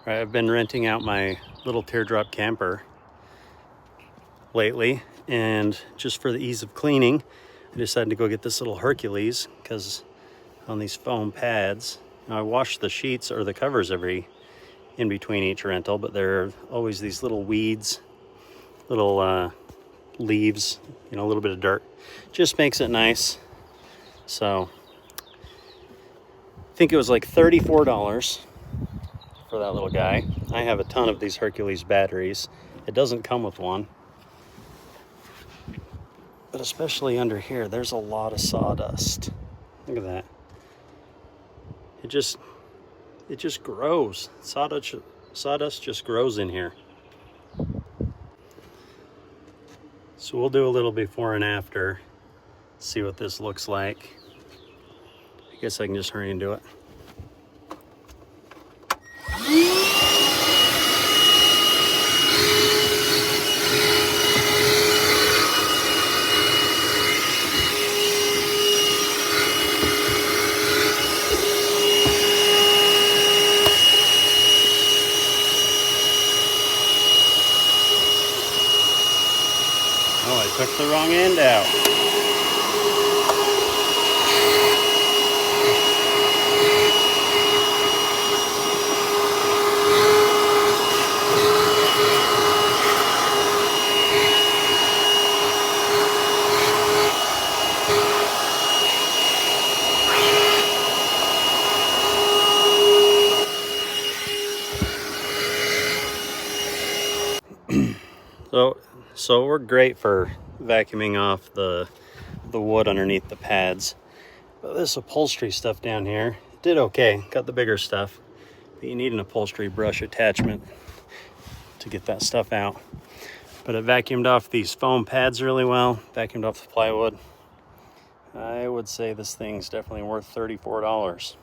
Right, I've been renting out my little teardrop camper lately, and just for the ease of cleaning, I decided to go get this little Hercules because on these foam pads, I wash the sheets or the covers in between each rental, but there are always these little weeds, little leaves, a little bit of dirt. Just makes it nice. So I think it was like $34 for that little guy. I have a ton of these Hercules batteries. It doesn't come with one, but especially under here, there's a lot of sawdust. Look at that. It just grows. Sawdust just grows in here. So we'll do a little before and after, see what this looks like. I guess I can just hurry and do it. Oh, I took the wrong end out. So we're great for vacuuming off the wood underneath the pads. But this upholstery stuff down here did okay. Got the bigger stuff. But you need an upholstery brush attachment to get that stuff out. But it vacuumed off these foam pads really well. Vacuumed off the plywood. I would say this thing's definitely worth $34.